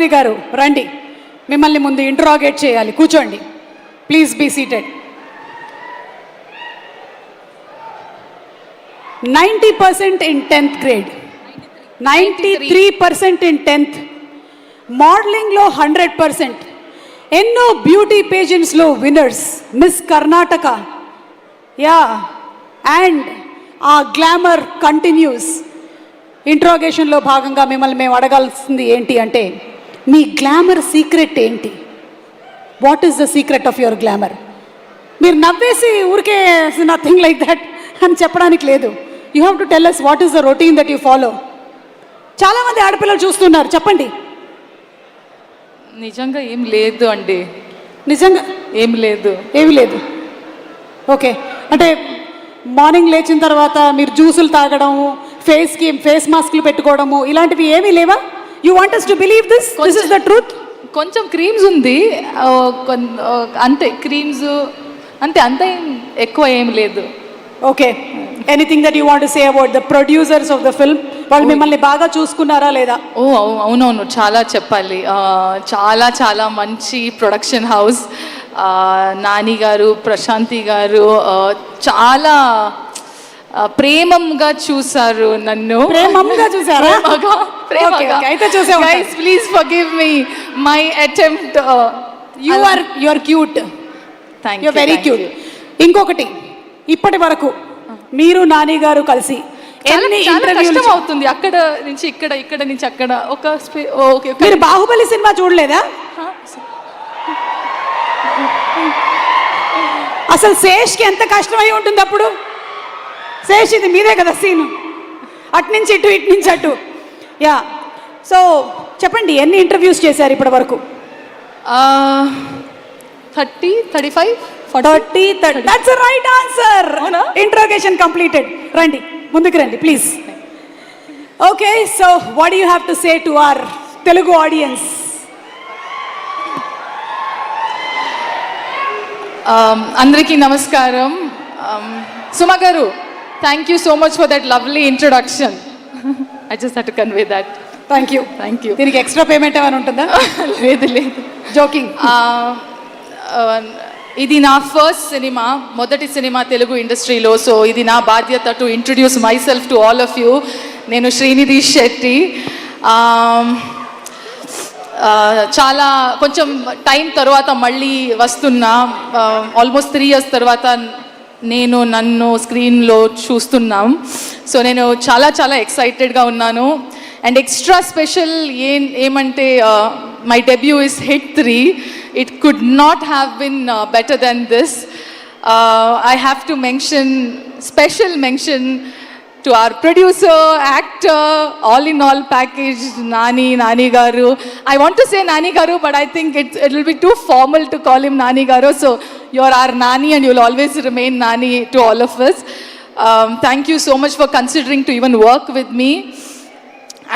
వైష్ణవి గారు రండి, మిమ్మల్ని ముందు ఇంట్రాగేట్ చేయాలి. కూర్చోండి, please be seated. 90% in 10th grade, 93% in 10th, మోడలింగ్లో 100%, ఎన్నో బ్యూటీ పేజెంట్స్లో winners, miss Karnataka. Yeah, and ఆ గ్లామర్ కంటిన్యూస్. ఇంట్రాగేషన్లో భాగంగా మిమ్మల్ని మేము అడగాల్సింది ఏంటి అంటే, మీ గ్లామర్ సీక్రెట్ ఏంటి? What is the secret of your glamour? మీరు నవ్వేసి ఊరికే నథింగ్ లైక్ దట్ అని చెప్పడానికి లేదు. You have to tell us what is the routine that you follow. చాలామంది ఆడపిల్లలు చూస్తున్నారు, చెప్పండి. నిజంగా ఏం లేదు అండి. నిజంగా ఏమి లేదు. ఓకే, అంటే మార్నింగ్ లేచిన తర్వాత మీరు జ్యూసులు తాగడము, ఫేస్ మాస్క్లు పెట్టుకోవడము, ఇలాంటివి ఏమీ లేవా? You want us to believe this is the truth? కొంచెం క్రీమ్స్ ఉంది అంతే, క్రీమ్స్ అంతే, అంతే, ఎక్కువ ఏం లేదు. Okay, anything that you want to say about the producers of the film? వాళ్ళు మిమ్మల్ని బాగా చూసుకున్నారా లేదా? అవునవును, చాలా చెప్పాలి. చాలా చాలా మంచి ప్రొడక్షన్ హౌస్. నాని గారు, ప్రశాంతి గారు చాలా ప్రేమంగా చూసారు నన్ను. ప్రేమంగా చూసారా? అయితే చూసా. Guys, please forgive me my attempt. You are cute. Thank you, very cute. ఇంకొకటి, ఇప్పటి వరకు మీరు నాని గారు కలిసి ఎన్ని ఇంటర్వ్యూలు అవుతుంది, అక్కడ నుంచి ఇక్కడ, ఇక్కడ నుంచి అక్కడ. ఓకే, మీరు బాహుబలి సినిమా చూడలేదా? అసలు శేష్కి ఎంత కష్టమై ఉంటుంది అప్పుడు. శేష్, ఇది మీదే కదా సీను, అటు నుంచి ఇటు, ఇటు నుంచి అటు. యా, సో చెప్పండి, ఎన్ని ఇంటర్వ్యూస్ చేశారు ఇప్పటి వరకు? 30, 35, 40, 30. That's the right answer. Interrogation completed. రండి, ముందుకు రండి please. Okay, so what do you have to say to our Telugu audience? అందరికీ నమస్కారం. సుమా గారు, thank you so much for that lovely introduction. I just had to convey that. Thank you. దీనికి extra payment ఏమైనా ఉంటుందా? లేదు, joking. ఇది నా first cinema, మొదటి సినిమా తెలుగు ఇండస్ట్రీలో. సో ఇది నా బాధ్యత to introduce my self to all of you. నేను శ్రీనిధి శెట్టి. చాలా కొంచెం టైం తర్వాత మళ్ళీ వస్తున్నా. ఆల్మోస్ట్ 3 years తర్వాత నన్ను స్క్రీన్లో చూస్తున్నాం. సో నేను చాలా చాలా ఎక్సైటెడ్గా ఉన్నాను. అండ్ ఎక్స్ట్రా స్పెషల్ ఏమంటే, my debut is hit 3. It could not have been better than this. I have to special mention to our producer, actor, all in all package, Nani Garu. I want to say Nani Garu, but I think it will be too formal to call him Nani Garu. So you're our Nani and you'll always remain Nani to all of us. Thank you so much for considering to even work with me.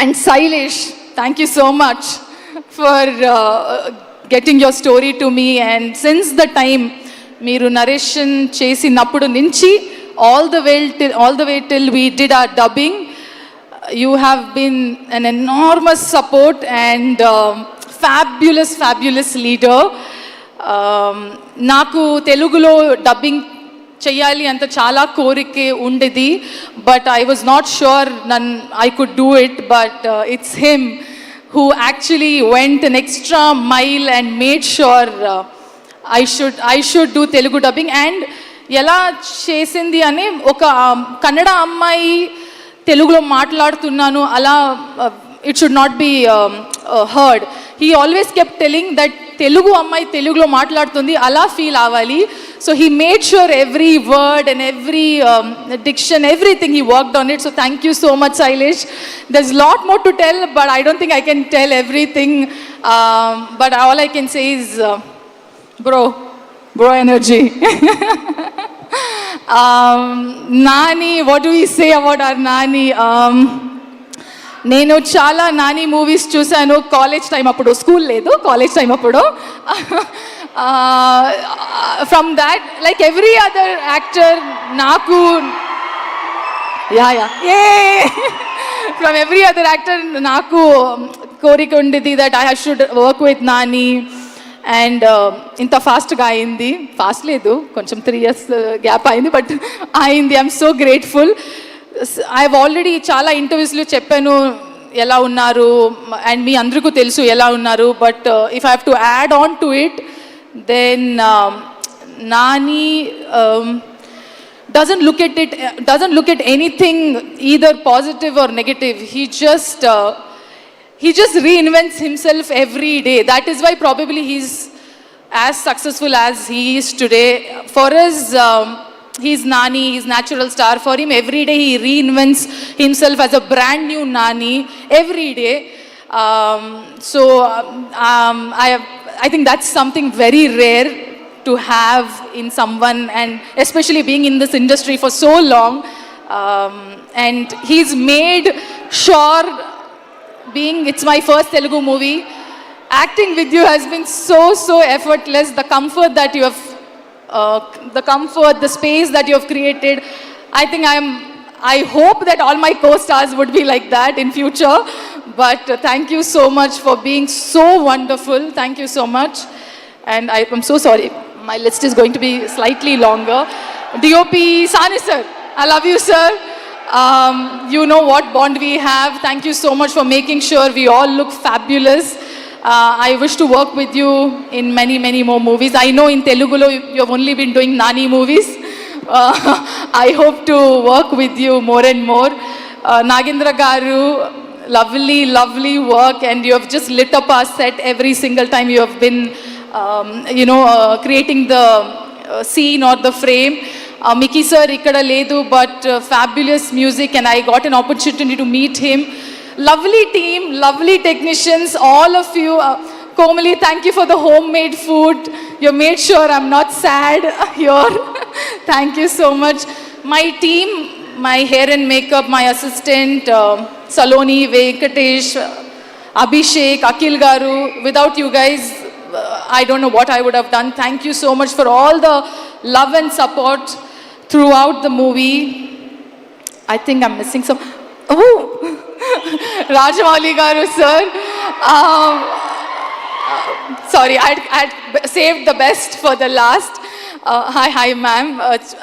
And Sailesh, thank you so much for getting your story to me. And since the time మీరు narration చేసినప్పుడు నుంచి all the way till we did our dubbing, you have been an enormous support and fabulous leader. నాకు తెలుగులో dubbing చెయ్యాలి అంత చాలా కోరికే ఉండేది, but I was not sure I could do it. But it's him who actually went an extra mile and made sure I should do Telugu dubbing. And ఎలా చేసింది అని, ఒక కన్నడ అమ్మాయి తెలుగులో మాట్లాడుతున్నాను అలా, it should not be heard. He always kept telling that Telugu అమ్మాయి తెలుగులో మాట్లాడుతుంది అలా ఫీల్ అవ్వాలి. So he made sure every word and every diction, everything he worked on it. So thank you so much, Sailesh. There's a lot more to tell, but I don't think I can tell everything. But all I can say is bro energy. Nani, what do we say about our Nani? నేను చాలా Nani movies చూశాను college time అప్పుడు. School లేదు, college time అప్పుడు. From that, like every other actor, నాకు from every other actor నాకు కోరిక ఉండేది that I should work with Nani and ఇంత ఫాస్ట్గా అయింది. ఫాస్ట్ లేదు, కొంచెం 3 years గ్యాప్ అయింది, బట్ అయింది. I'm so grateful. I have already చాలా ఇంటర్వ్యూస్లో చెప్పాను ఎలా ఉన్నారు అండ్ మీ అందరికీ తెలుసు ఎలా ఉన్నారు. But if I have to add on to it then Nani doesn't look at anything either positive or negative. He just reinvents himself every day. That is why probably he's as successful as he is today. For us, he's Nani, he's natural star. For him, every day he reinvents himself as a brand new Nani every day. I think that's something very rare to have in someone, and especially being in this industry for so long. And he's made sure, it's my first Telugu movie, acting with you has been so effortless. The comfort that you have, the space that you have created, I hope that all my co-stars would be like that in future. But thank you so much for being so wonderful. Thank you so much. And I'm so sorry, my list is going to be slightly longer. DOP Sani sir, I love you sir. You know what bond we have. Thank you so much for making sure we all look fabulous. I wish to work with you in many more movies. I know in Telugu you have only been doing Nani movies. I hope to work with you more and more. Nagendra Garu, lovely work, and you have just lit up our set every single time you have been creating the scene or the frame. Mickey sir ikkada ledu, but fabulous music, and I got an opportunity to meet him. Lovely team, lovely technicians, all of you. Komali, thank you for the homemade food. You made sure I'm not sad here. Thank you so much. My team, my hair and makeup, my assistant, Saloni, Venkatesh, Abhishek, Akil Garu. Without you guys, I don't know what I would have done. Thank you so much for all the love and support throughout the movie. I think I'm missing some. Oh, Rajamouli Garu sir. Sorry, I saved the best for the last. Hi ma'am.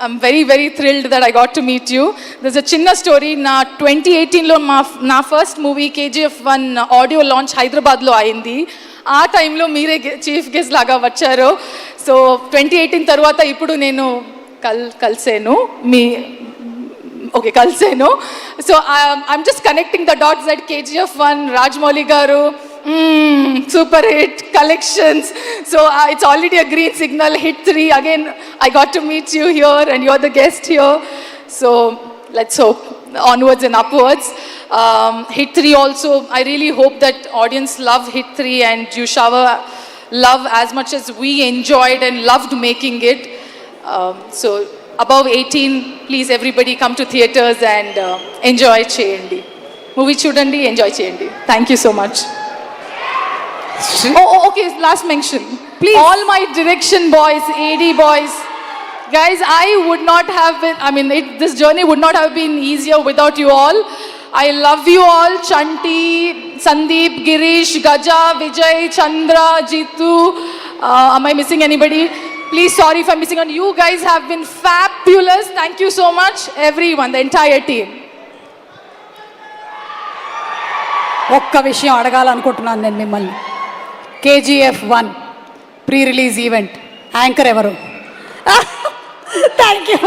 I'm very thrilled that I got to meet you. There's a chinna story. Na 2018 lo na first movie KGF1 audio launch Hyderabad lo ayindi. ఆ టైంలో మీరే chief guest లాగా వచ్చారు. So 2018 తర్వాత ఇప్పుడు నేను కలిసాను. So I'm just connecting the dots that KGF1, Rajamouli garu, super hit collections. So it's already a green signal. Hit 3 again I got to meet you here and you're the guest here. So let's hope onwards and upwards. Hit 3 also, I really hope that audience love Hit 3 and you shower love as much as we enjoyed and loved making it. So above 18, please everybody come to theaters and enjoy cheyandi. Movie chudandi, enjoy cheyandi. Thank you so much. Okay, last mention. Please. All my direction boys, AD boys, guys, I would not have been, this journey would not have been easier without you all. I love you all. Chanti, Sandeep, Girish, Gaja, Vijay, Chandra, Jitu. Am I missing anybody? Please, sorry if I'm missing on. You guys have been fabulous. Thank you so much, everyone, the entire team. ఒక్క విషయం అడగాలనుకుంటున్నాను నేను మిమ్మల్ని. KGF1 pre-release event anchor ఎవరు? Thank you,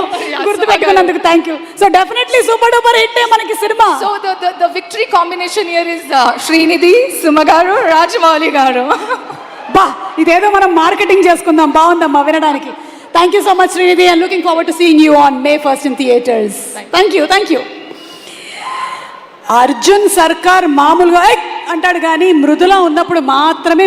గుర్తుపెట్టుకున్నందుకు thank you. So definitely super duper hit మనకి సినిమా. So the victory combination here is Srinidhi, Suma garu, Rajamouli గారు. బా, ఇదేదో మనం మార్కెటింగ్ చేసుకుందాం. బాగుందమ్మా వినడానికి. Thank you so much Srinidhi, and looking forward to seeing you on May 1st in theaters. Thank you. Arjun సర్కార్ మామూలుగా అంటాడు కానీ మృదులా ఉన్నప్పుడు మాత్రమే